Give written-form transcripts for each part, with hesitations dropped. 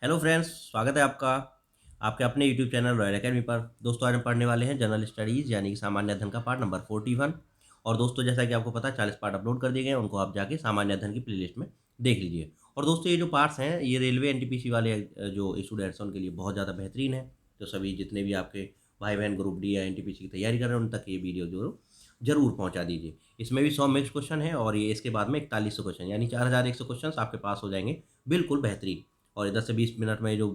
Hello friends, स्वागत है आपका आपके अपने यूट्यूब चैनल रॉयल एकेडमी पर। दोस्तों, आज हम पढ़ने वाले हैं जनरल स्टडीज़ यानी कि सामान्य अध्ययन का पार्ट नंबर 41। और दोस्तों, जैसा कि आपको पता है 40 पार्ट अपलोड कर दिए गए हैं, उनको आप जाके सामान्य अध्ययन की प्लेलिस्ट में देख लीजिए। और दोस्तों, ये जो पार्ट्स हैं ये रेलवे एनटीपीसी वाले जो स्टूडेंट्स हैं उनके लिए बहुत ज़्यादा बेहतरीन है। तो सभी जितने भी आपके भाई बहन ग्रुप डी या एनटीपीसी की तैयारी कर रहे हैं उन तक ये वीडियो जो जरूर पहुंचा दीजिए। इसमें भी 100 मिक्स क्वेश्चन है और ये इसके बाद में 4100 क्वेश्चन यानी 4100 क्वेश्चन आपके पास हो जाएंगे बिल्कुल बेहतरीन। और 10 से 20 मिनट में जो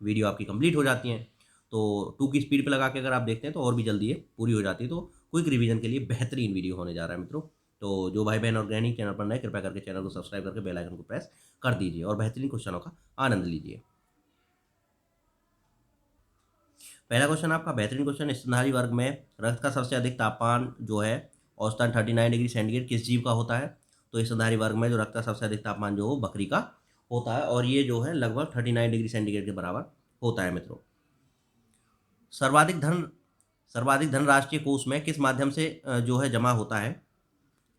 वीडियो आपकी कंप्लीट हो जाती हैं, तो 2 की स्पीड पे लगा के अगर आप देखते हैं तो और भी जल्दी ये पूरी हो जाती है। तो क्विक रिवीजन के लिए बेहतरीन वीडियो होने जा रहा है मित्रों। तो जो भाई बहन और गृहिणी चैनल पर नए, कृपया करके चैनल को सब्सक्राइब करके बेल आइकन को प्रेस कर दीजिए और बेहतरीन क्वेश्चनों का आनंद लीजिए। पहला क्वेश्चन आपका बेहतरीन क्वेश्चन, स्तनधारी वर्ग में रक्त का सबसे अधिक तापमान जो है औसतन 39 डिग्री सेंटीग्रेड किस जीव का होता है? तो स्तनधारी वर्ग में जो रक्त का सबसे अधिक तापमान जो बकरी का होता है और ये जो है लगभग 39 डिग्री सेंटीग्रेड के बराबर होता है मित्रों। सर्वाधिक धन सर्वाधिक धन राष्ट्रीय कोष में किस माध्यम से जो है जमा होता है?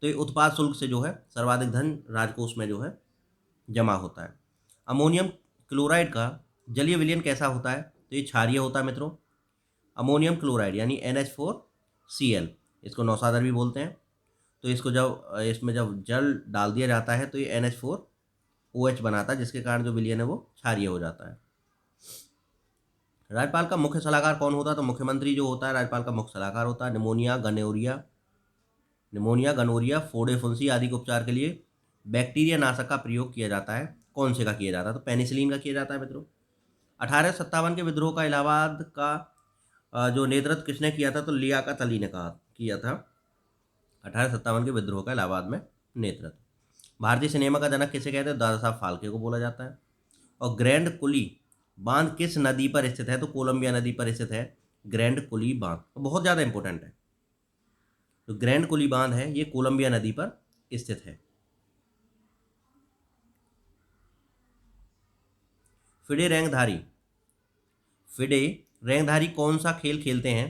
तो ये उत्पाद शुल्क से जो है सर्वाधिक धन राजकोष में जो है जमा होता है। अमोनियम क्लोराइड का जलीय विलयन कैसा होता है? तो ये क्षारीय होता है मित्रों। अमोनियम क्लोराइड यानी NH4Cl, इसको नौसादर भी बोलते हैं। तो इसको जब इसमें जब जल डाल दिया जाता है तो ये NH4OH बनाता है, जिसके कारण जो विलयन है वो क्षारीय हो जाता है। राज्यपाल का मुख्य सलाहकार कौन होता है? तो मुख्यमंत्री जो होता है राज्यपाल का मुख्य सलाहकार होता है। निमोनिया गनोरिया फोड़े फुंसी आदि के उपचार के लिए बैक्टीरिया नाशक का प्रयोग किया जाता है। कौन से का किया जाता है? तो पेनिसिलिन का किया जाता है मित्रों। 1857 के विद्रोह का इलाहाबाद का जो नेतृत्व किसने किया था? तो लियाकत अली ने कहा किया था 1857 के विद्रोह का इलाहाबाद में नेतृत्व। भारतीय सिनेमा का जनक किसे कहते हैं? दादा साहब फाल्के को बोला जाता है। और ग्रैंड कुली बांध किस नदी पर स्थित है? तो कोलंबिया नदी पर स्थित है ग्रैंड कुली बांध। तो बहुत ज़्यादा इंपॉर्टेंट है। तो ग्रैंड कुली बांध है ये कोलंबिया नदी पर स्थित है। फिडे रैंकधारी फिडे रैंकधारी कौन सा खेल खेलते हैं?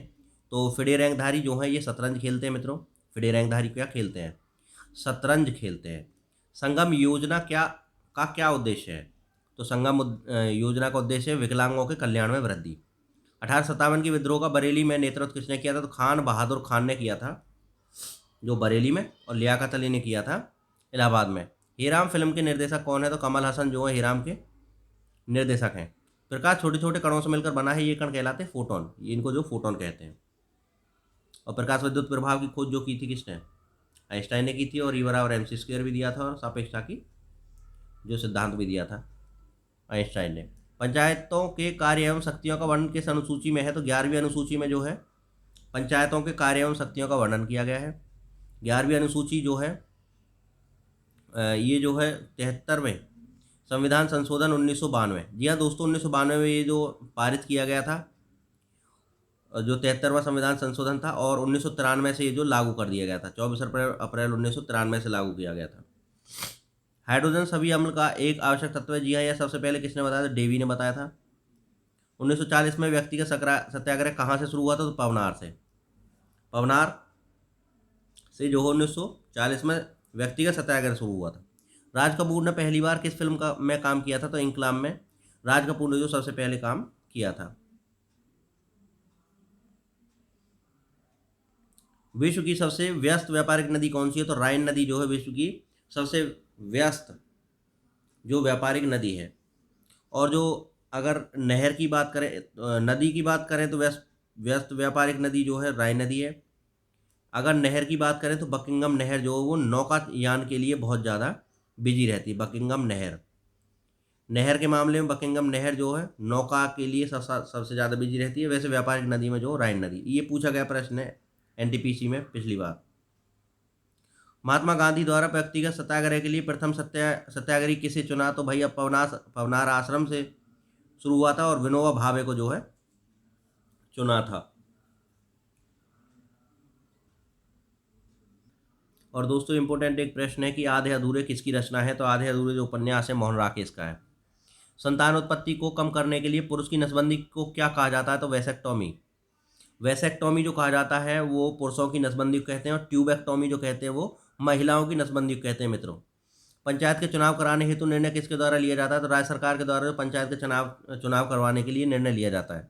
तो फिडे रैंकधारी जो है ये शतरंज खेलते हैं मित्रों। फिडे रैंकधारी क्या खेलते हैं? शतरंज खेलते हैं। संगम योजना क्या उद्देश्य है? तो योजना का उद्देश्य है विकलांगों के कल्याण में वृद्धि। 1857 के विद्रोह का बरेली में नेतृत्व किसने किया था? तो खान बहादुर खान ने किया था जो बरेली में, और लियाकत अली ने किया था इलाहाबाद में। हीराम फिल्म के निर्देशक कौन है? तो कमल हसन जो है हीराम के निर्देशक हैं। प्रकाश छोटे छोटे कणों से मिलकर बना है, ये कण कहलाते हैं फोटोन, ये इनको जो फोटोन कहते हैं। और प्रकाश विद्युत प्रभाव की खोज जो की थी किसने? आइंस्टाइन ने की थी। और ई बराबर MC स्क्वायर भी दिया था और सापेक्षता की जो सिद्धांत भी दिया था आइंस्टाइन ने। पंचायतों के कार्य एवं शक्तियों का वर्णन किस अनुसूची में है? तो 11वीं अनुसूची में जो है पंचायतों के कार्य एवं शक्तियों का वर्णन किया गया है। 11वीं अनुसूची जो है ये जो है 73वें संविधान संशोधन 1992। जी हाँ दोस्तों, 1992 में ये जो पारित किया गया था, जो 73वां संविधान संशोधन था, और 1993 से ये जो लागू कर दिया गया था। 24 अप्रैल 1993 से लागू किया गया था। हाइड्रोजन सभी अम्ल का एक आवश्यक तत्व है। जी हाँ, यह सबसे पहले किसने बताया था? डेवी ने बताया था। 1940 में व्यक्तिगत सत्याग्रह कहाँ से शुरू हुआ था? तो पवनार से जो 1940 में व्यक्तिगत सत्याग्रह शुरू हुआ था। राज कपूर ने पहली बार किस फिल्म का में काम किया था? तो इंकलाब में राज कपूर ने जो सबसे पहले काम किया था। विश्व की सबसे व्यस्त व्यापारिक नदी कौन सी है? तो राइन नदी जो है विश्व की सबसे व्यस्त जो व्यापारिक नदी है। और जो अगर नहर की बात करें, नदी की बात करें तो व्यस्त व्यस्त व्यापारिक नदी जो है राइन नदी है। अगर नहर की बात करें तो बकिंगम नहर जो है वो नौकायान के लिए बहुत ज़्यादा बिजी रहती है। बकिंगम नहर नहर के मामले में बकिंगम नहर जो है नौका के लिए सबसे ज़्यादा बिजी रहती है। वैसे व्यापारिक नदी में जो राइन नदी, ये पूछा गया प्रश्न है NTPC में पिछली बार। महात्मा गांधी द्वारा व्यक्तिगत सत्याग्रह के लिए प्रथम सत्याग्रही किसे चुना? तो भैया पवनार आश्रम से शुरू हुआ था और विनोबा भावे को जो है चुना था। और दोस्तों इंपॉर्टेंट एक प्रश्न है कि आधे अधूरे किसकी रचना है? तो आधे अधूरे जो उपन्यास है मोहन राकेश का है। संतान उत्पत्ति को कम करने के लिए पुरुष की नसबंदी को क्या कहा जाता है? तो वैसेक्टोमी। वैसेक्टोमी जो कहा जाता है वो पुरुषों की नसबंदी को कहते हैं, और ट्यूबेक्टोमी जो कहते हैं वो महिलाओं की नसबंदी को कहते हैं मित्रों। पंचायत के चुनाव कराने हेतु निर्णय किसके द्वारा लिया जाता है? तो राज्य सरकार के द्वारा जो पंचायत के चुनाव करवाने के लिए निर्णय लिया जाता है।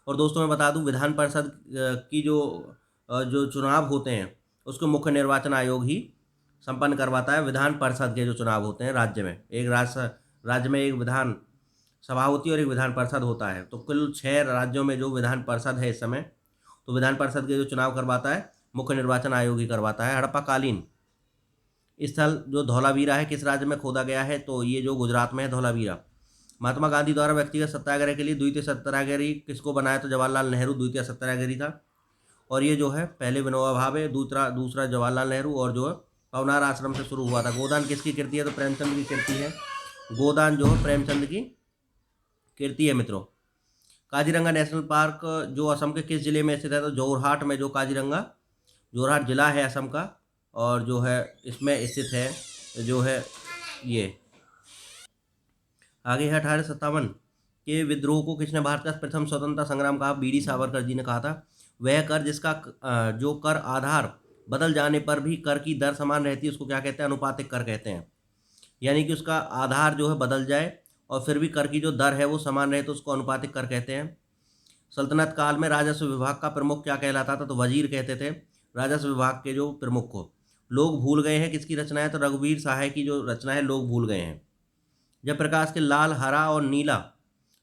और दोस्तों मैं बता दूं, विधान परिषद की जो चुनाव होते हैं उसको मुख्य निर्वाचन आयोग ही संपन्न करवाता है। विधान परिषद के जो चुनाव होते हैं राज्य में, एक राज्य में एक विधान सभा होती है और एक विधान परिषद होता है। तो कुल 6 राज्यों में जो विधान परिषद है इस समय, तो विधान परिषद के जो चुनाव करवाता है मुख्य निर्वाचन आयोग ही करवाता है। हड़प्पाकालीन स्थल जो धौलावीरा है किस राज्य में खोदा गया है? तो ये जो गुजरात में है धौलावीरा। महात्मा गांधी द्वारा व्यक्तिगत सत्याग्रह के लिए द्वितीय सत्याग्रही किसको बनाया? तो जवाहरलाल नेहरू द्वितीय सत्याग्रही था। और ये जो है पहले विनोबा भावे, दूसरा जवाहरलाल नेहरू, और जो है पवनार आश्रम से शुरू हुआ था। गोदान किसकी कृति है? तो प्रेमचंद की कृति है। गोदान जो है प्रेमचंद की कृति है मित्रों। काजीरंगा नेशनल पार्क जो असम के किस जिले में स्थित है? तो जोरहाट में जो काजीरंगा, जोरहाट जिला है असम का, और जो है इसमें स्थित है जो है ये। आगे है 1857 के विद्रोह को किसने भारत का प्रथम स्वतंत्रता संग्राम कहा? बीडी सावरकर जी ने कहा था। वह कर जिसका जो कर आधार बदल जाने पर भी कर की दर समान रहती है उसको क्या कहते हैं? अनुपातिक कर कहते हैं। यानी कि उसका आधार जो है बदल जाए और फिर भी कर की जो दर है वो समान रहे तो उसको अनुपातिक कर कहते हैं। सल्तनत काल में राजस्व विभाग का प्रमुख क्या कहलाता था? तो वजीर कहते थे राजस्व विभाग के जो प्रमुख को। लोग भूल गए हैं किसकी रचना है? तो रघुवीर सहाय की जो रचना है लोग भूल गए हैं। जब प्रकाश के लाल, हरा और नीला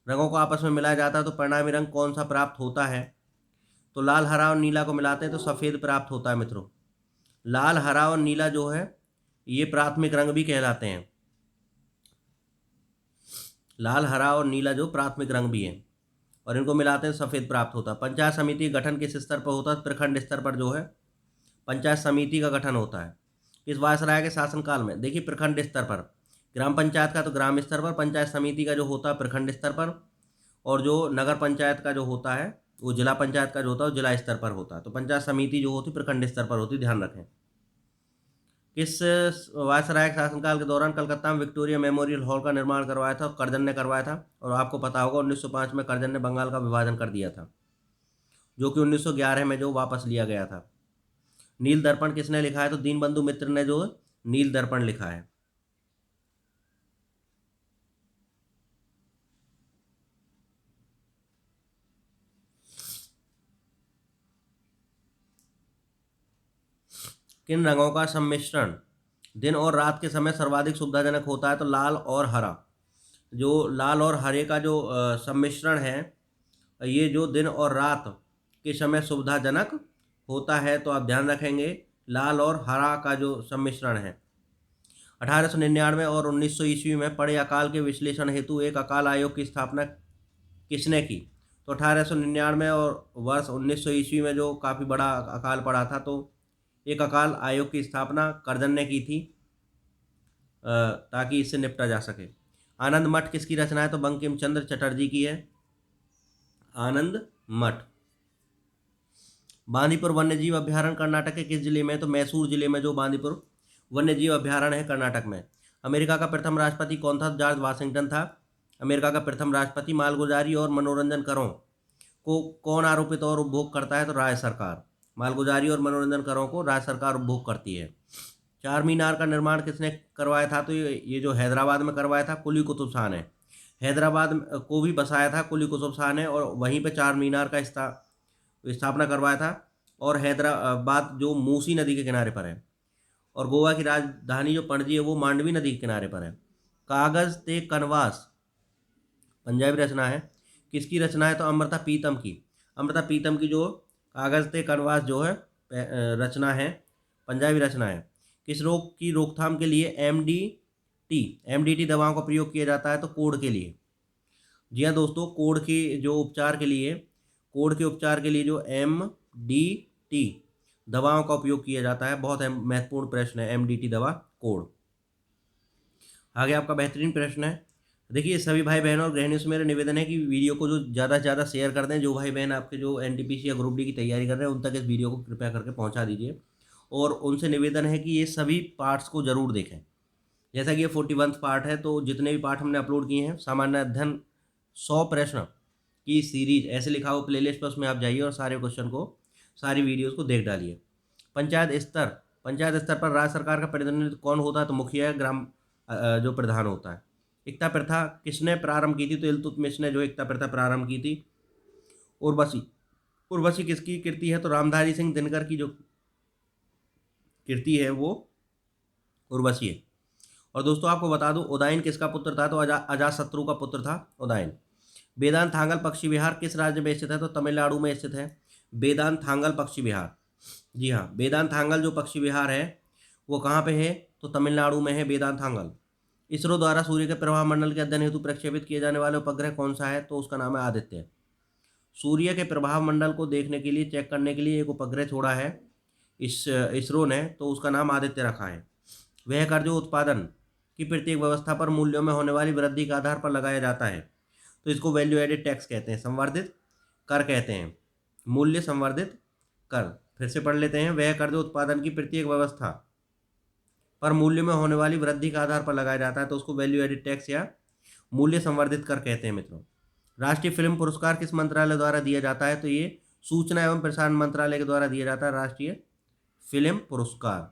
रंगों को आपस में मिलाया जाता है तो परिणामी रंग कौन सा प्राप्त होता है? तो लाल, हरा और नीला को मिलाते हैं तो सफ़ेद प्राप्त होता है मित्रों। लाल, हरा और नीला जो है ये प्राथमिक रंग भी कहलाते हैं। लाल, हरा और नीला जो प्राथमिक रंग भी हैं और इनको मिलाते हैं सफ़ेद प्राप्त होता है। पंचायत समिति गठन किस स्तर पर होता है? प्रखंड स्तर पर जो है पंचायत समिति का गठन होता है। किस वायसराय के शासनकाल में? देखिए प्रखंड स्तर पर। ग्राम पंचायत का तो ग्राम स्तर पर, पंचायत समिति का जो होता है प्रखंड स्तर पर, और जो नगर पंचायत का जो होता है वो जिला पंचायत का जो होता है वो जिला स्तर पर होता है। तो पंचायत समिति जो होती है प्रखंड स्तर पर होती है, ध्यान रखें। किस वायसराय के शासनकाल के दौरान कलकत्ता में विक्टोरिया मेमोरियल हॉल का निर्माण करवाया था? कर्जन ने करवाया था। और आपको पता होगा 1905 में कर्जन ने बंगाल का विभाजन कर दिया था, जो कि 1911 में जो वापस लिया गया था। नील दर्पण किसने लिखा है? तो दीनबंधु मित्र ने जो नील दर्पण लिखा है। किन रंगों का सम्मिश्रण दिन और रात के समय सर्वाधिक सुविधाजनक होता है? तो लाल और हरा। जो लाल और हरे का जो सम्मिश्रण है ये जो दिन और रात के समय सुविधाजनक होता है। तो आप ध्यान रखेंगे लाल और हरा का जो सम्मिश्रण है। 1899 और 1900 ईस्वी में पड़े अकाल के विश्लेषण हेतु एक अकाल आयोग की स्थापना किसने की? तो 1899 और वर्ष 1900 ईस्वी में जो काफ़ी बड़ा अकाल पड़ा था तो एक अकाल आयोग की स्थापना कर्जन ने की थी ताकि इससे निपटा जा सके। आनंद मठ किसकी रचना है? तो बंकिम चंद्र चटर्जी की है आनंद मठ। बांदीपुर वन्यजीव अभ्यारण्य कर्नाटक के किस जिले में? तो मैसूर जिले में जो बांदीपुर वन्यजीव अभ्यारण्य है कर्नाटक में। अमेरिका का प्रथम राष्ट्रपति कौन था? जॉर्ज वाशिंगटन था अमेरिका का प्रथम राष्ट्रपति। मालगुजारी और मनोरंजन करों को कौन आरोपित और उपभोग करता है? तो राज्य सरकार। मालगुजारी और मनोरंजन करों को राज्य सरकार उपभोग करती है। चार मीनार का निर्माण किसने करवाया था? तो ये जो हैदराबाद में करवाया था कुली कुतुब शाह ने। हैदराबाद को भी बसाया था कुली कुतुब शाह ने और वहीं पे चार मीनार का स्थापना करवाया था। और हैदराबाद जो मूसी नदी के किनारे पर है और गोवा की राजधानी जो पणजी है वो मांडवी नदी के किनारे पर है। कागज़ ते कनवास पंजाबी रचना है, किसकी रचना है? तो अमृता पीतम की। अमृता पीतम की जो कागज़ ते कनवास जो है रचना है, पंजाबी रचना है। किस रोग की रोकथाम के लिए एमडीटी दवाओं का प्रयोग किया जाता है? तो कोढ़ के लिए। जी हाँ दोस्तों, कोढ़ के उपचार के लिए जो एमडीटी दवाओं का उपयोग किया जाता है। बहुत महत्वपूर्ण प्रश्न है एमडीटी दवा, कोढ़। आगे आपका बेहतरीन प्रश्न है। देखिए सभी भाई बहनों और गृहिणियों से मेरा निवेदन है कि वीडियो को जो ज़्यादा से ज़्यादा शेयर कर दें। जो भाई बहन आपके जो एनटीपीसी या ग्रुप डी की तैयारी कर रहे हैं उन तक इस वीडियो को कृपया करके पहुंचा दीजिए। और उनसे निवेदन है कि ये सभी पार्ट्स को ज़रूर देखें। जैसा कि ये 41वां पार्ट है तो जितने भी पार्ट हमने अपलोड किए हैं सामान्य अध्ययन 100 प्रश्न की सीरीज ऐसे लिखा हो प्लेलिस्ट पर, उसमें आप जाइए और सारे क्वेश्चन को, सारी वीडियोज़ को देख डालिए। पंचायत स्तर पर राज्य सरकार का प्रतिनिधित्व कौन होता है? तो मुखिया, ग्राम जो प्रधान होता है। एकता प्रथा किसने प्रारंभ की थी? तो इल्तुतमिश ने जो एकता प्रथा प्रारंभ की थी। उर्वशी, उर्वशी किसकी कृति है? तो रामधारी सिंह दिनकर की जो कृति है वो उर्वशी है। और दोस्तों आपको बता दूं उदयन किसका पुत्र था? तो अजातशत्रु का पुत्र था उदयन। वेदांत थांगल पक्षी विहार किस राज्य में स्थित है? तो तमिलनाडु में स्थित है वेदांत थांगल पक्षी विहार। जी हाँ, वेदांत थांगल जो पक्षी विहार है वो कहाँ पे है? तो तमिलनाडु में है वेदांत थांगल। इसरो द्वारा सूर्य के प्रभाव मंडल के अध्ययन हेतु प्रक्षेपित किए जाने वाले उपग्रह कौन सा है? तो उसका नाम है आदित्य। सूर्य के प्रभाव मंडल को देखने के लिए, चेक करने के लिए एक उपग्रह छोड़ा है इस इसरो ने, तो उसका नाम आदित्य रखा है। वह कर जो उत्पादन की प्रत्येक व्यवस्था पर मूल्यों में होने वाली वृद्धि के आधार पर लगाया जाता है, तो इसको वैल्यू एडेड टैक्स कहते हैं, संवर्धित कर कहते हैं, मूल्य संवर्धित कर। फिर से पढ़ लेते हैं। वह कर जो उत्पादन की प्रत्येक व्यवस्था पर मूल्य में होने वाली वृद्धि के आधार पर लगाया जाता है, तो उसको वैल्यू एडेड टैक्स या मूल्य संवर्धित कर कहते हैं मित्रों। राष्ट्रीय फिल्म पुरस्कार किस मंत्रालय द्वारा दिया जाता है? तो ये सूचना एवं प्रसारण मंत्रालय के द्वारा दिया जाता है राष्ट्रीय फिल्म पुरस्कार।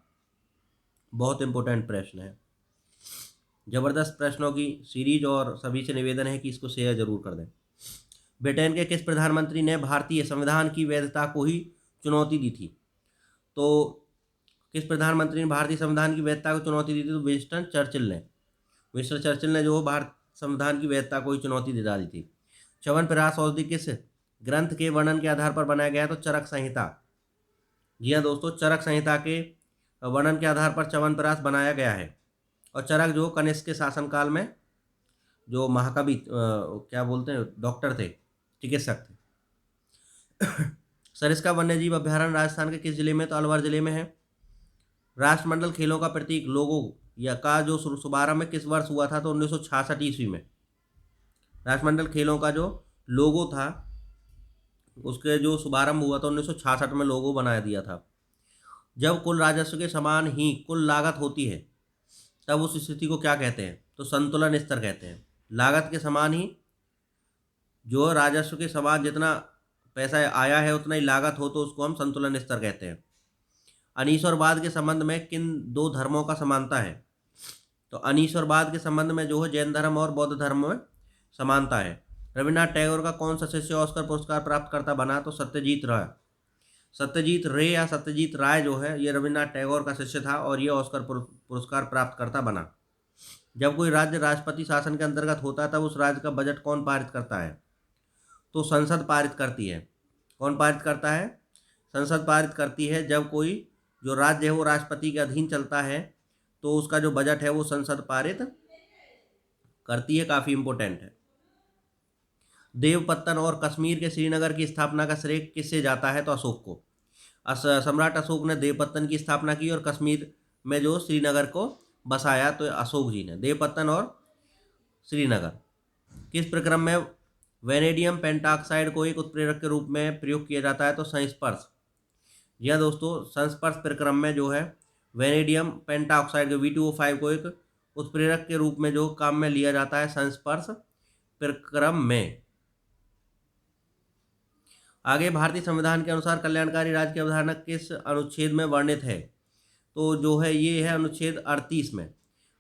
बहुत इंपॉर्टेंट प्रश्न है, जबरदस्त प्रश्नों की सीरीज, और सभी से निवेदन है कि इसको शेयर जरूर कर दें। ब्रिटेन के किस प्रधानमंत्री ने भारतीय संविधान की वैधता को ही चुनौती दी थी? तो किस प्रधानमंत्री ने भारतीय संविधान की वैधता को चुनौती दी थी? तो विंस्टन चर्चिल ने। विंस्टन चर्चिल ने जो भारत संविधान की वैधता को ही चुनौती दे डाली थी। च्यवनप्राश औषधि किस ग्रंथ के वर्णन के आधार पर बनाया गया है? तो चरक संहिता। जी हाँ दोस्तों, चरक संहिता के वर्णन के आधार पर च्यवनप्राश बनाया गया है। और चरक जो कनिष्क के शासनकाल में जो महाकवि क्या बोलते हैं, डॉक्टर थे, चिकित्सक थे। सरिस्का वन्यजीव अभ्यारण्य राजस्थान के किस जिले में? तो अलवर जिले में है। राष्ट्रमंडल खेलों का प्रतीक लोगो या का जो शुभारंभ किस वर्ष हुआ था? तो 1966 ईस्वी में। राष्ट्रमंडल खेलों का जो लोगो था उसके जो शुभारंभ हुआ था 1966 में, लोगो बना दिया था। जब कुल राजस्व के समान ही कुल लागत होती है तब उस स्थिति को क्या कहते हैं? तो संतुलन स्तर कहते हैं। लागत के समान ही जो राजस्व के समान जितना पैसा आया है उतना ही लागत हो तो उसको हम संतुलन स्तर कहते हैं। अनीश्वरवाद के संबंध में किन दो धर्मों का समानता है? तो अनीश्वरवाद के संबंध में जो है जैन धर्म और बौद्ध धर्म में समानता है। रविन्द्रनाथ टैगोर का कौन सा शिष्य ऑस्कर पुरस्कार प्राप्तकर्ता बना? तो सत्यजीत राय। सत्यजीत रे या सत्यजीत राय जो है ये रविन्द्रनाथ टैगोर का शिष्य था और ये ऑस्कर पुरस्कार प्राप्तकर्ता बना। जब कोई राज्य राष्ट्रपति शासन के अंतर्गत होता है तब उस राज्य का बजट कौन पारित करता है? तो संसद पारित करती है। कौन पारित करता है? संसद पारित करती है। जब कोई जो राज्य है वो राष्ट्रपति के अधीन चलता है तो उसका जो बजट है वो संसद पारित करती है। काफ़ी इंपॉर्टेंट है। देवपत्तन और कश्मीर के श्रीनगर की स्थापना का श्रेय किससे जाता है? तो अशोक को। सम्राट अशोक ने देवपत्तन की स्थापना की और कश्मीर में जो श्रीनगर को बसाया तो अशोक जी ने। देवपत्तन और श्रीनगर। किस प्रक्रम में वेनेडियम पेंटाक्साइड को एक उत्प्रेरक के रूप में प्रयोग किया जाता है? तो संस्पर्श। जी हाँ दोस्तों, संस्पर्श प्रक्रम में जो है वेनेडियम पेंटाक्साइड V2O5 को एक उत्प्रेरक के रूप में जो काम में लिया जाता है संस्पर्श प्रक्रम में। आगे, भारतीय संविधान के अनुसार कल्याणकारी राज्य की अवधारणा किस अनुच्छेद में वर्णित है? तो जो है ये है अनुच्छेद 38 में।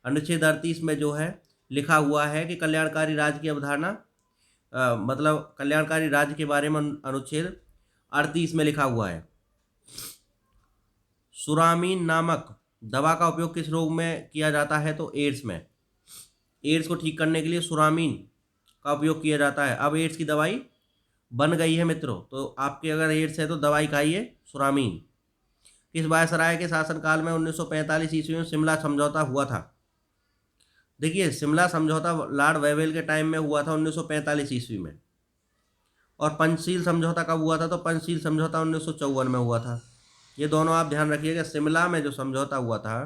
अनुच्छेद 38 में जो है लिखा हुआ है कि कल्याणकारी राज्य की अवधारणा मतलब कल्याणकारी राज्य के बारे में अनुच्छेद 38 में लिखा हुआ है। सुरामीन नामक दवा का उपयोग किस रोग में किया जाता है? तो एड्स में। एड्स को ठीक करने के लिए सुरामीन का उपयोग किया जाता है। अब एड्स की दवाई बन गई है मित्रों, तो आपके अगर एड्स है तो दवाई खाइए सुरामीन। किस वायसराय के शासनकाल में 1945 ईस्वी में शिमला समझौता हुआ था? देखिए, शिमला समझौता लॉर्ड वेवेल के टाइम में हुआ था 1945 ईस्वी में। और पंचशील समझौता कब हुआ था? तो पंचशील समझौता 1954 में हुआ था। ये दोनों आप ध्यान रखिएगा। शिमला में जो समझौता हुआ था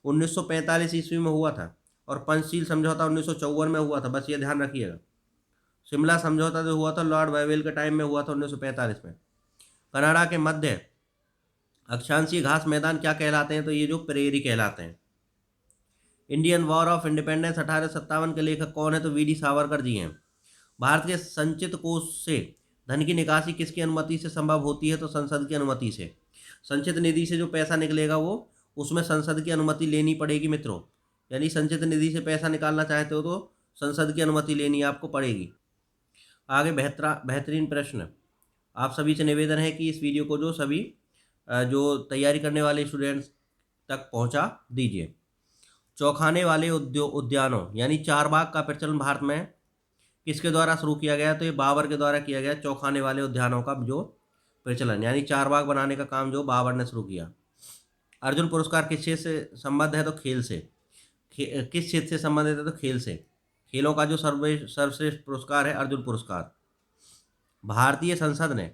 1945 ईस्वी में हुआ था और पंचशील समझौता 1954 में हुआ था। बस ये ध्यान रखिएगा। शिमला समझौता जो हुआ था लॉर्ड वेवेल के टाइम में हुआ था 1945 में। कनाडा के मध्य अक्षांशीय घास मैदान क्या कहलाते हैं? तो ये जो प्रेरी कहलाते हैं। इंडियन वॉर ऑफ इंडिपेंडेंस 1857 के लेखक कौन है? तो वी डी सावरकर जी हैं। भारत के संचित कोष से धन की निकासी किसकी अनुमति से संभव होती है? तो संसद की अनुमति से। संचित निधि से जो पैसा निकलेगा वो उसमें संसद की अनुमति लेनी पड़ेगी मित्रों। यानी संचित निधि से पैसा निकालना चाहते हो तो संसद की अनुमति लेनी आपको पड़ेगी। आगे बेहतरीन प्रश्न, आप सभी से निवेदन है कि इस वीडियो को जो सभी जो तैयारी करने वाले स्टूडेंट्स तक पहुंचा दीजिए। चौखाने वाले उद्यानों यानी चारबाग का प्रचलन भारत में किसके द्वारा शुरू किया गया? तो ये बाबर के द्वारा किया गया। चौखाने वाले उद्यानों का जो प्रचलन यानी चारबाग बनाने का काम जो बाबर ने शुरू किया। अर्जुन पुरस्कार किस क्षेत्र से संबद्ध है? तो खेल से। किस क्षेत्र से संबंधित है? तो खेल से। खेलों का जो सर्वश्रेष्ठ पुरस्कार है अर्जुन पुरस्कार। भारतीय संसद ने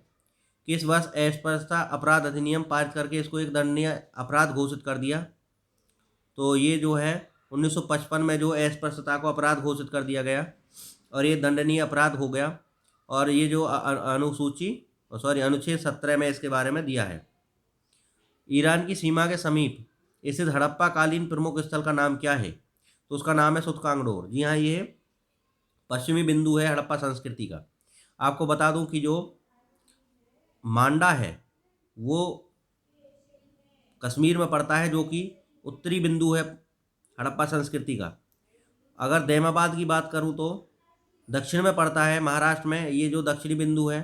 किस वर्ष अस्पृश्यता अपराध अधिनियम पारित करके इसको एक दंडनीय अपराध घोषित कर दिया? तो ये जो है 1955 में जो अस्पृश्यता को अपराध घोषित कर दिया गया और ये दंडनीय अपराध हो गया। और ये जो अनुच्छेद 17 में इसके बारे में दिया है। ईरान की सीमा के समीप स्थित हड़प्पा कालीन प्रमुख स्थल का नाम क्या है? तो उसका नाम है सुतकांगडोर। जी हाँ, ये पश्चिमी बिंदु है हड़प्पा संस्कृति का। आपको बता दूं कि जो मांडा है वो कश्मीर में पड़ता है, जो कि उत्तरी बिंदु है हड़प्पा संस्कृति का। अगर दैमाबाद की बात करूं तो दक्षिण में पड़ता है महाराष्ट्र में, ये जो दक्षिणी बिंदु है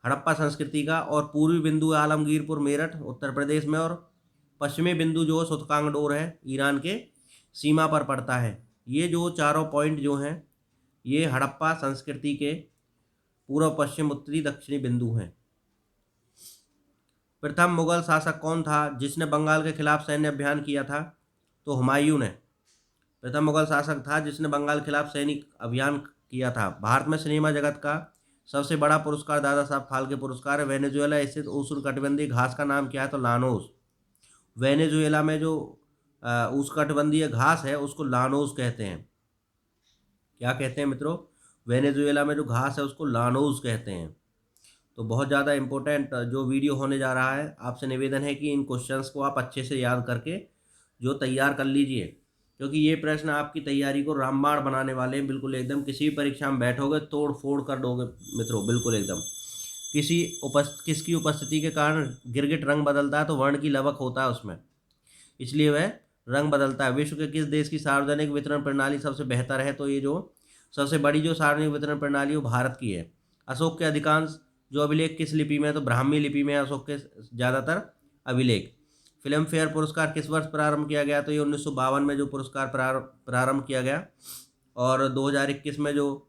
हड़प्पा संस्कृति का। और पूर्वी बिंदु है आलमगीरपुर मेरठ उत्तर प्रदेश में। और पश्चिमी बिंदु जो सुतकांगडोर है ईरान के सीमा पर पड़ता है। ये जो चारों पॉइंट जो हैं ये हड़प्पा संस्कृति के पूर्व पश्चिम उत्तरी दक्षिणी बिंदु हैं। प्रथम मुगल शासक कौन था जिसने बंगाल के खिलाफ सैन्य अभियान किया था? तो हुमायूं ने प्रथम मुगल शासक था जिसने बंगाल के खिलाफ सैनिक अभियान किया था। भारत में सिनेमा जगत का सबसे बड़ा पुरस्कार दादा साहब फाल्के पुरस्कार है। वेनेजुएला स्थित उष्णकटिबंधीय घास का नाम क्या है? तो लानोस। वेनेजुएला में जो उष्णकटिबंधीय घास है उसको लानोस कहते हैं। क्या कहते हैं मित्रों? वेनेजुएला में जो घास है उसको लानोस कहते हैं। तो बहुत ज़्यादा इम्पोर्टेंट जो वीडियो होने जा रहा है, आपसे निवेदन है कि इन क्वेश्चंस को आप अच्छे से याद करके जो तैयार कर लीजिए, क्योंकि ये प्रश्न आपकी तैयारी को रामबाण बनाने वाले हैं। बिल्कुल एकदम किसी भी परीक्षा में बैठोगे तोड़ फोड़ कर दोगे मित्रों, बिल्कुल एकदम। किसकी उपस्थिति के कारण गिरगिट रंग बदलता है? तो वर्ण की लवक होता है उसमें, इसलिए वह रंग बदलता है। विश्व के किस देश की सार्वजनिक वितरण प्रणाली सबसे बेहतर है? तो ये जो सबसे बड़ी जो सार्वजनिक वितरण प्रणाली वो भारत की है। अशोक के अधिकांश जो अभिलेख किस लिपि में है? तो ब्राह्मी लिपि में अशोक के ज़्यादातर अभिलेख। फिल्म फेयर पुरस्कार किस वर्ष प्रारंभ किया गया? तो ये 1952 में जो पुरस्कार प्रारंभ किया गया। और 2021 में जो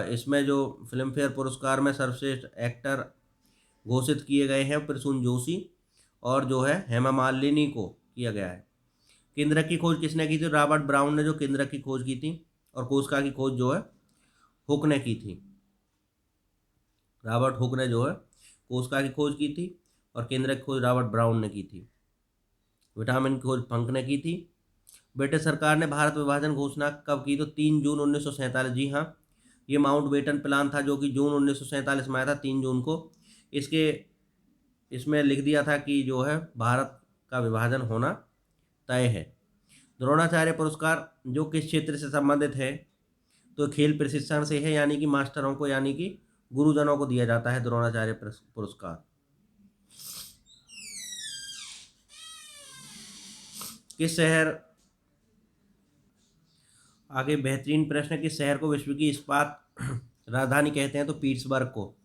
इसमें जो फिल्म फेयर पुरस्कार में सर्वश्रेष्ठ एक्टर घोषित किए गए हैं प्रसून जोशी और जो है हेमा मालिनी को किया गया है। केंद्रक की खोज किसने की थी? रॉबर्ट ब्राउन ने जो केंद्रक की खोज की थी। और कोशिका की खोज जो है हुक ने की थी। रॉबर्ट हुक ने जो है कोशिका की खोज की थी और केंद्रक की खोज रॉबर्ट ब्राउन ने की थी। विटामिन की खोज फंक ने की थी। ब्रिटिश सरकार ने भारत विभाजन घोषणा कब की? तो 3 जून 1947। जी हाँ, ये माउंटबेटन प्लान था जो कि जून 1947 में आया था, 3 जून को। इसमें लिख दिया था कि जो है भारत का विभाजन होना तय है। द्रोणाचार्य पुरस्कार जो किस क्षेत्र से संबंधित है? तो खेल प्रशिक्षण से है, यानी कि मास्टरों को यानी कि गुरुजनों को दिया जाता है द्रोणाचार्य पुरस्कार। किस शहर, आगे बेहतरीन प्रश्न, किस शहर को विश्व की इस्पात राजधानी कहते हैं? तो पीट्सबर्ग को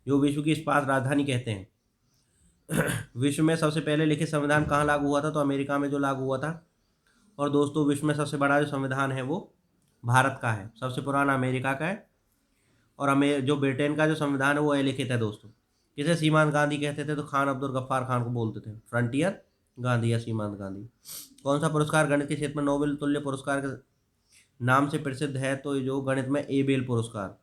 जो विश्व की इस्पात राजधानी कहते हैं। विश्व में सबसे पहले लिखित संविधान कहाँ लागू हुआ था? तो अमेरिका में जो लागू हुआ था। और दोस्तों विश्व में सबसे बड़ा जो संविधान है वो भारत का है, सबसे पुराना अमेरिका का है। और जो ब्रिटेन का जो संविधान है वो अलिखित है दोस्तों। किसे सीमांत गांधी कहते थे? तो खान अब्दुल गफ्फार खान को बोलते थे फ्रंटियर गांधी या सीमांत गांधी। कौन सा पुरस्कार गणित के क्षेत्र में नोबेल तुल्य पुरस्कार के नाम से प्रसिद्ध है? तो जो गणित में एबेल पुरस्कार।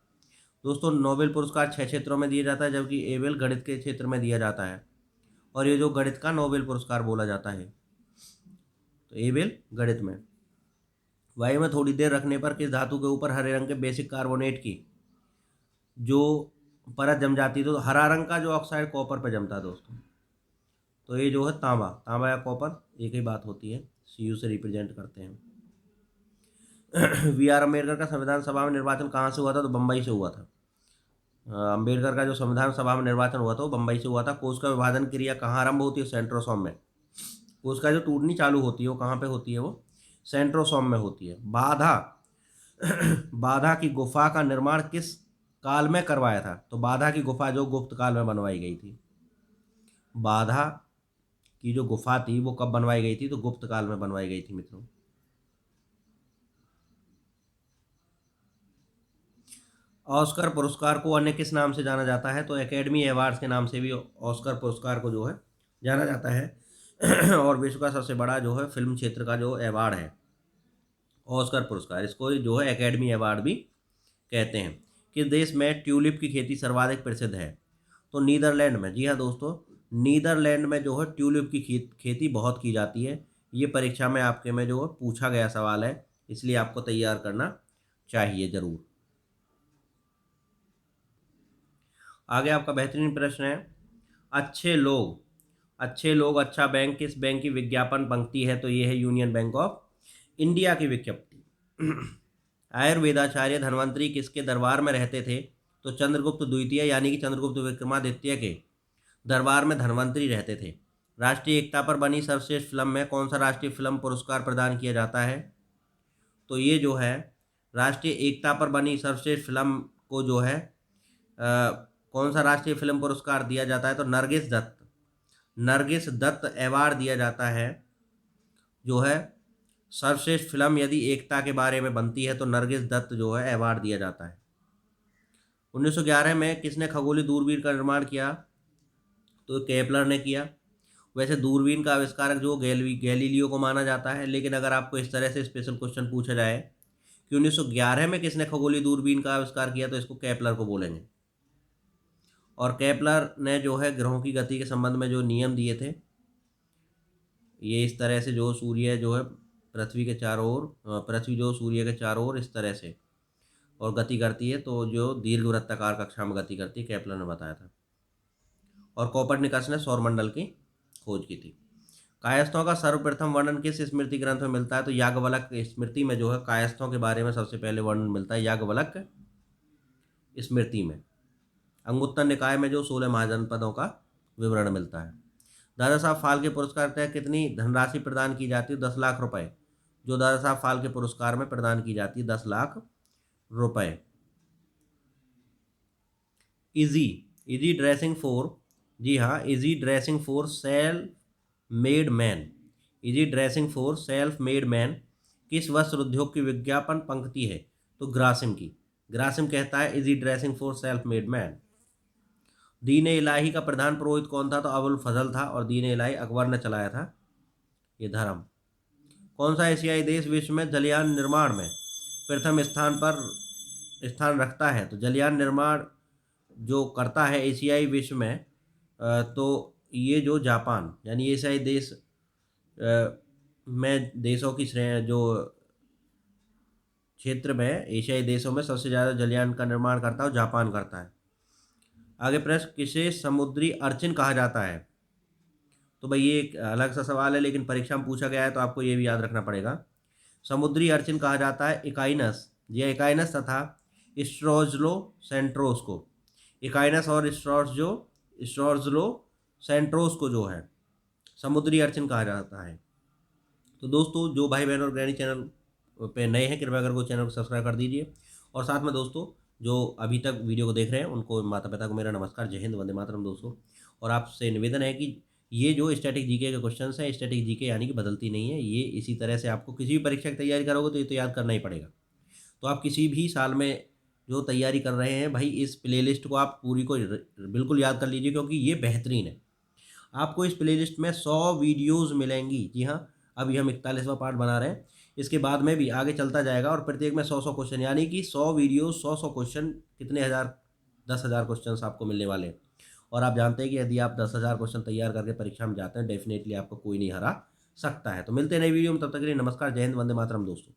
दोस्तों नोबेल पुरस्कार 6 क्षेत्रों में दिया जाता है, जबकि एबेल गणित के क्षेत्र में दिया जाता है। और ये जो गणित का नोबेल पुरस्कार बोला जाता है, तो एबेल गणित में। वायु में थोड़ी देर रखने पर किस धातु के ऊपर हरे रंग के बेसिक कार्बोनेट की जो परत जम जाती है? तो हरा रंग का जो ऑक्साइड कॉपर पर जमता है दोस्तों। तो ये जो है तांबा या कॉपर एक ही बात होती है, Cu से रिप्रेजेंट करते हैं। वी आर अम्बेडकर का संविधान सभा में निर्वाचन कहाँ से हुआ था? तो बम्बई से हुआ था। अम्बेडकर का जो संविधान सभा में निर्वाचन हुआ था वो बम्बई से हुआ था। कोशिका विभाजन क्रिया कहाँ आरंभ होती है? सेंट्रोसोम में। कोशिका जो टूटनी चालू होती है वो कहाँ पे होती है? वो सेंट्रोसोम में होती है। बाधा बाधा की गुफा का निर्माण किस काल में करवाया था? तो बाधा की गुफा जो गुप्त काल में बनवाई गई थी। बाधा की जो गुफा थी वो कब बनवाई गई थी? तो गुप्त काल में बनवाई गई थी मित्रों। ऑस्कर पुरस्कार को अन्य किस नाम से जाना जाता है? तो एकेडमी अवार्ड्स के नाम से भी ऑस्कर पुरस्कार को जो है जाना जाता है। और विश्व का सबसे बड़ा जो है फिल्म क्षेत्र का जो अवार्ड है ऑस्कर पुरस्कार, इसको जो है एकेडमी अवार्ड भी कहते हैं। किस देश में ट्यूलिप की खेती सर्वाधिक प्रसिद्ध है? तो नीदरलैंड में। जी हाँ दोस्तों, नीदरलैंड में जो है ट्यूलिप की खेती बहुत की जाती है। ये परीक्षा में आपके में जो है पूछा गया सवाल है, इसलिए आपको तैयार करना चाहिए ज़रूर। आगे आपका बेहतरीन प्रश्न है, अच्छे लोग अच्छा बैंक किस बैंक की विज्ञापन पंक्ति है? तो ये है यूनियन बैंक ऑफ इंडिया की विज्ञप्ति। आयुर्वेदाचार्य धन्वंतरी किसके दरबार में रहते थे? तो चंद्रगुप्त द्वितीय यानी कि चंद्रगुप्त विक्रमादित्य के दरबार में धन्वंतरी रहते थे। राष्ट्रीय एकता पर बनी सर्वश्रेष्ठ फिल्म में कौन सा राष्ट्रीय फिल्म पुरस्कार प्रदान किया जाता है? तो ये जो है राष्ट्रीय एकता पर बनी सर्वश्रेष्ठ फिल्म को जो है कौन सा राष्ट्रीय फिल्म पुरस्कार दिया जाता है? तो नरगिस दत्त अवार्ड दिया जाता है। जो है सर्वश्रेष्ठ फिल्म यदि एकता के बारे में बनती है तो नरगिस दत्त जो है अवार्ड दिया जाता है। 1911 में किसने खगोलीय दूरबीन का निर्माण किया? तो केपलर ने किया। वैसे दूरबीन का आविष्कारक जो गैलीलियो को माना जाता है, लेकिन अगर आपको इस तरह से स्पेशल क्वेश्चन पूछा जाए कि 1911 में किसने खगोलीय दूरबीन का आविष्कार किया, तो इसको केपलर को बोलेंगे। और केपलर ने जो है ग्रहों की गति के संबंध में जो नियम दिए थे, ये इस तरह से जो सूर्य जो है पृथ्वी के चारों ओर, पृथ्वी जो सूर्य के चारों ओर इस तरह से और गति करती है, तो जो दीर्घवृत्ताकार कक्षा में गति करती है, केपलर ने बताया था। और कोपरनिकस ने सौरमंडल की खोज की थी। कायस्थों का सर्वप्रथम वर्णन किस स्मृति ग्रंथ में मिलता है? तो याज्ञवल्क स्मृति में जो है कायस्थों के बारे में सबसे पहले वर्णन मिलता है, याज्ञवल्क स्मृति में। अंगुत्तर निकाय में जो 16 महाजनपदों का विवरण मिलता है। दादा साहब फाल्के पुरस्कार तक कितनी धनराशि प्रदान की जाती है? 10 लाख रुपए जो दादा साहब फाल्के पुरस्कार में प्रदान की जाती है, 10 लाख रुपए। इजी ड्रेसिंग फॉर, जी हाँ, easy dressing for self made man, easy dressing for self made man किस वस्त्र उद्योग की विज्ञापन पंक्ति है? तो ग्रासिम की। ग्रासिम कहता है easy dressing for self made man. दीन इलाही का प्रधान पुरोहित कौन था? तो अबुल फजल था, और दीन इलाही अकबर ने चलाया था ये धर्म। कौन सा एशियाई देश विश्व में जलयान निर्माण में प्रथम स्थान रखता है? तो जलयान निर्माण जो करता है एशियाई विश्व में, तो ये जो जापान यानी एशियाई देश में देशों की श्रेणी जो क्षेत्र में एशियाई देशों में सबसे ज़्यादा जलयान का निर्माण करता है जापान करता है। आगे प्रश्न, किसे समुद्री अर्चिन कहा जाता है? तो भाई ये एक अलग सा सवाल है, लेकिन परीक्षा में पूछा गया है तो आपको ये भी याद रखना पड़ेगा। समुद्री अर्चिन कहा जाता है इकाइनस, यह इकाइनस तथा स्ट्रोजलो सेंट्रोस को। इकाइनस और स्ट्रोजलो सेंट्रोस को जो है समुद्री अर्चिन कहा जाता है। तो दोस्तों, जो भाई बहन और गृहिणी चैनल पे नए हैं, कृपया करके चैनल को सब्सक्राइब कर दीजिए। और साथ में दोस्तों जो अभी तक वीडियो को देख रहे हैं उनको माता पिता को मेरा नमस्कार, जय हिंद, वंदे मातरम दोस्तों। और आपसे निवेदन है कि ये जो स्टैटिक जीके के क्वेश्चंस हैं, स्टैटिक जीके यानी कि बदलती नहीं है, ये इसी तरह से आपको किसी भी परीक्षा की तैयारी करोगे तो ये तो याद करना ही पड़ेगा। तो आप किसी भी साल में जो तैयारी कर रहे हैं भाई, इस प्लेलिस्ट को आप पूरी को बिल्कुल याद कर लीजिए, क्योंकि ये बेहतरीन है। आपको इस प्लेलिस्ट में 100 वीडियोज़ मिलेंगी। जी हाँ, अभी हम 41वां पार्ट बना रहे हैं, इसके बाद में भी आगे चलता जाएगा, और प्रत्येक में 100 क्वेश्चन, यानी कि 100 वीडियो 100 क्वेश्चन, कितने हज़ार, 10,000 क्वेश्चन आपको मिलने वाले हैं। और आप जानते हैं कि यदि आप 10,000 क्वेश्चन तैयार करके परीक्षा में जाते हैं, डेफिनेटली आपको कोई नहीं हरा सकता है। तो मिलते हैं नई वीडियो में, तब तक के लिए नमस्कार, जय हिंद, वंदे मातरम दोस्तों।